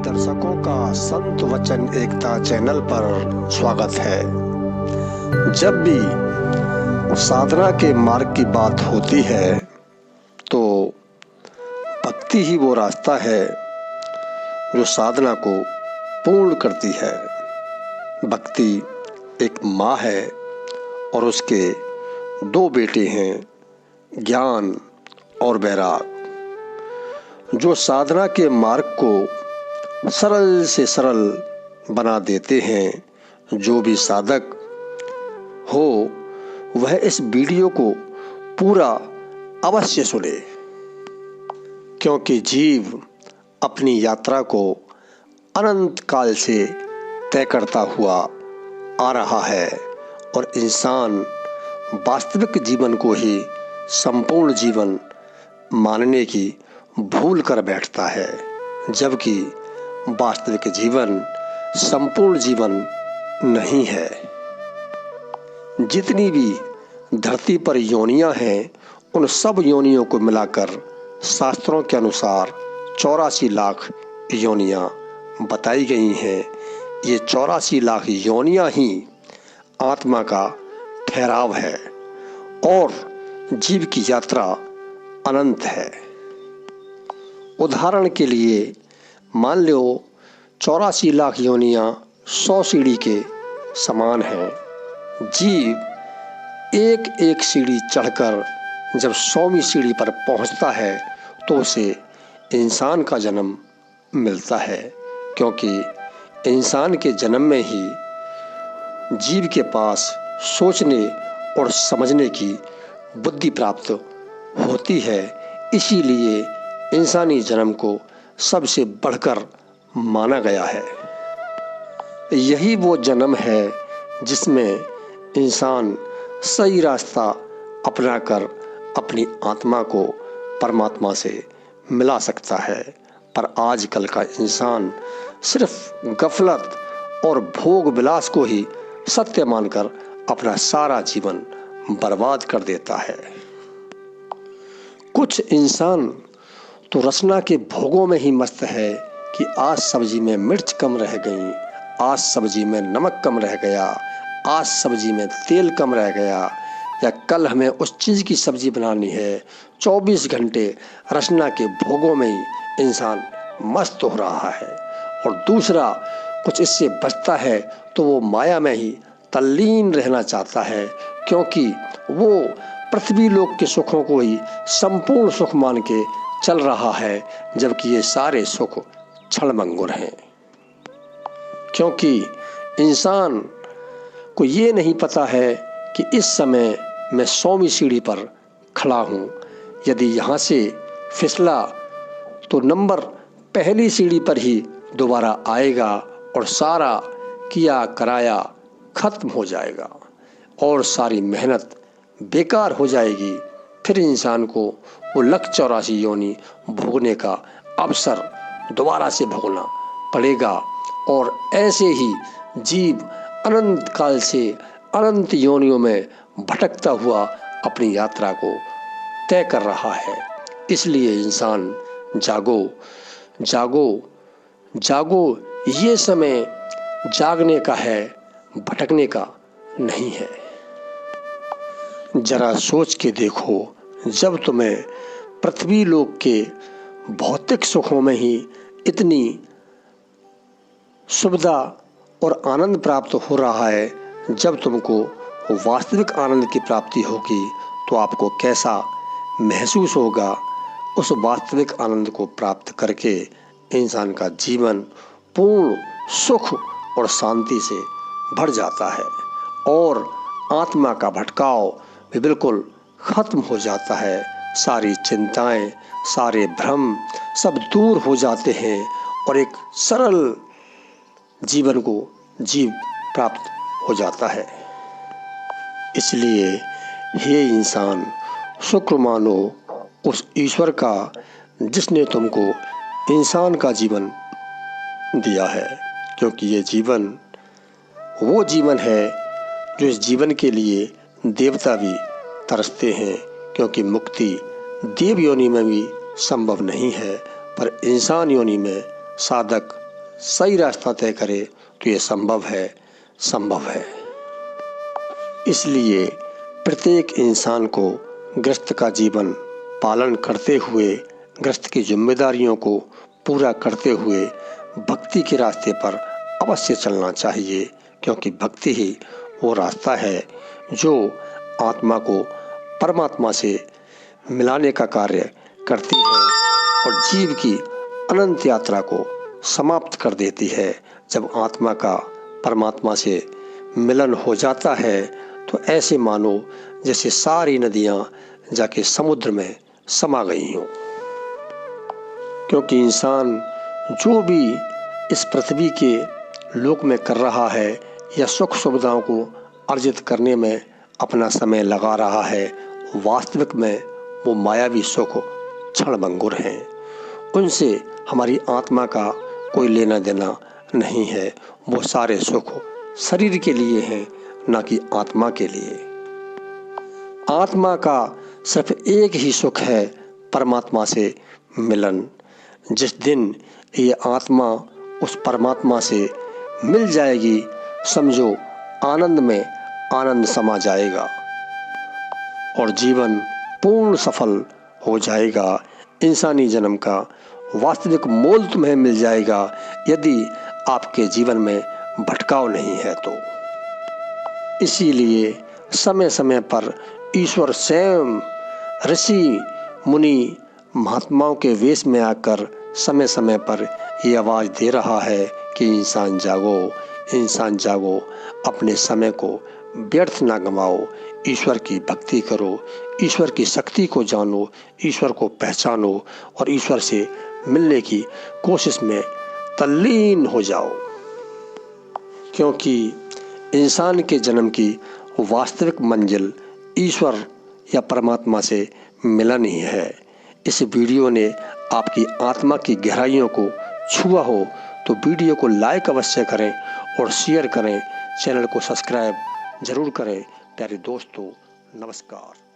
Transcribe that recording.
दर्शकों का संत वचन एकता चैनल पर स्वागत है। जब भी साधना के मार्ग की बात होती है तो भक्ति ही वो रास्ता है जो साधना को पूर्ण करती है। भक्ति एक माँ है और उसके दो बेटे हैं, ज्ञान और वैराग, जो साधना के मार्ग को सरल से सरल बना देते हैं। जो भी साधक हो वह इस वीडियो को पूरा अवश्य सुने, क्योंकि जीव अपनी यात्रा को अनंत काल से तय करता हुआ आ रहा है और इंसान वास्तविक जीवन को ही संपूर्ण जीवन मानने की भूल कर बैठता है, जबकि वास्तविक जीवन संपूर्ण जीवन नहीं है। जितनी भी धरती पर योनियां हैं, उन सब योनियों को मिलाकर शास्त्रों के अनुसार 84 लाख योनियां बताई गई हैं। ये 84 लाख योनियां ही आत्मा का ठहराव है और जीव की यात्रा अनंत है। उदाहरण के लिए मान लो 84 लाख योनियां 100 सीढ़ी के समान हैं। जीव एक एक सीढ़ी चढ़कर जब 100वीं सीढ़ी पर पहुंचता है तो उसे इंसान का जन्म मिलता है, क्योंकि इंसान के जन्म में ही जीव के पास सोचने और समझने की बुद्धि प्राप्त होती है। इसीलिए इंसानी जन्म को सबसे बढ़कर माना गया है। यही वो जन्म है जिसमें इंसान सही रास्ता अपनाकर अपनी आत्मा को परमात्मा से मिला सकता है। पर आजकल का इंसान सिर्फ गफलत और भोग विलास को ही सत्य मानकर अपना सारा जीवन बर्बाद कर देता है। कुछ इंसान तो रसना के भोगों में ही मस्त है कि आज सब्जी में मिर्च कम रह गई, आज सब्जी में नमक कम रह गया, आज सब्जी में तेल कम रह गया, या कल हमें उस चीज़ की सब्जी बनानी है। 24 घंटे रसना के भोगों में ही इंसान मस्त हो रहा है। और दूसरा कुछ इससे बचता है तो वो माया में ही तल्लीन रहना चाहता है, क्योंकि वो पृथ्वी लोक के सुखों को ही संपूर्ण सुख मान के चल रहा है, जबकि ये सारे सुख क्षणभंगुर हैं। क्योंकि इंसान को ये नहीं पता है कि इस समय मैं 100वीं सीढ़ी पर खड़ा हूँ। यदि यहाँ से फिसला तो नंबर पहली सीढ़ी पर ही दोबारा आएगा और सारा किया कराया खत्म हो जाएगा और सारी मेहनत बेकार हो जाएगी। फिर इंसान को वो 184 योनि भोगने का अवसर दोबारा से भोगना पड़ेगा और ऐसे ही जीव अनंत काल से अनंत योनियों में भटकता हुआ अपनी यात्रा को तय कर रहा है। इसलिए इंसान जागो जागो जागो, ये समय जागने का है, भटकने का नहीं है। जरा सोच के देखो, जब तुम्हें पृथ्वी लोक के भौतिक सुखों में ही इतनी सुविधा और आनंद प्राप्त हो रहा है, जब तुमको वास्तविक आनंद की प्राप्ति होगी तो आपको कैसा महसूस होगा। उस वास्तविक आनंद को प्राप्त करके इंसान का जीवन पूर्ण सुख और शांति से भर जाता है और आत्मा का भटकाव भी बिल्कुल खत्म हो जाता है। सारी चिंताएं, सारे भ्रम सब दूर हो जाते हैं और एक सरल जीवन को जीव प्राप्त हो जाता है। इसलिए हे इंसान, शुक्र मानो उस ईश्वर का जिसने तुमको इंसान का जीवन दिया है, क्योंकि ये जीवन वो जीवन है जो इस जीवन के लिए देवता भी तरसते हैं, क्योंकि मुक्ति देव योनि में भी संभव नहीं है, पर इंसान योनि में साधक सही रास्ता तय करे तो ये संभव है। इसलिए प्रत्येक इंसान को गृहस्थ का जीवन पालन करते हुए, गृहस्थ की जिम्मेदारियों को पूरा करते हुए भक्ति के रास्ते पर अवश्य चलना चाहिए, क्योंकि भक्ति ही वो रास्ता है जो आत्मा को परमात्मा से मिलाने का कार्य करती है और जीव की अनंत यात्रा को समाप्त कर देती है। जब आत्मा का परमात्मा से मिलन हो जाता है तो ऐसे मानो जैसे सारी नदियाँ जाके समुद्र में समा गई हों। क्योंकि इंसान जो भी इस पृथ्वी के लोक में कर रहा है या सुख सुविधाओं को अर्जित करने में अपना समय लगा रहा है, वास्तविक में वो मायावी सुख क्षणभंगुर हैं। उनसे हमारी आत्मा का कोई लेना देना नहीं है। वो सारे सुख शरीर के लिए हैं, ना कि आत्मा के लिए। आत्मा का सिर्फ एक ही सुख है, परमात्मा से मिलन। जिस दिन ये आत्मा उस परमात्मा से मिल जाएगी, समझो आनंद में आनंद समा जाएगा और जीवन पूर्ण सफल हो जाएगा। इंसानी जन्म का वास्तविक मोल तुम्हें मिल जाएगा यदि आपके जीवन में भटकाव नहीं है तो। इसीलिए समय समय पर ईश्वर स्वयं ऋषि मुनि महात्माओं के वेश में आकर समय समय पर ये आवाज़ दे रहा है कि इंसान जागो, अपने समय को व्यर्थ ना गंवाओ, ईश्वर की भक्ति करो, ईश्वर की शक्ति को जानो, ईश्वर को पहचानो और ईश्वर से मिलने की कोशिश में तल्लीन हो जाओ। क्योंकि इंसान के जन्म की वास्तविक मंजिल ईश्वर या परमात्मा से मिलन ही है। इस वीडियो ने आपकी आत्मा की गहराइयों को छुआ हो तो वीडियो को लाइक अवश्य करें और शेयर करें। चैनल को सब्सक्राइब जरूर करें। प्यारे दोस्तों, नमस्कार।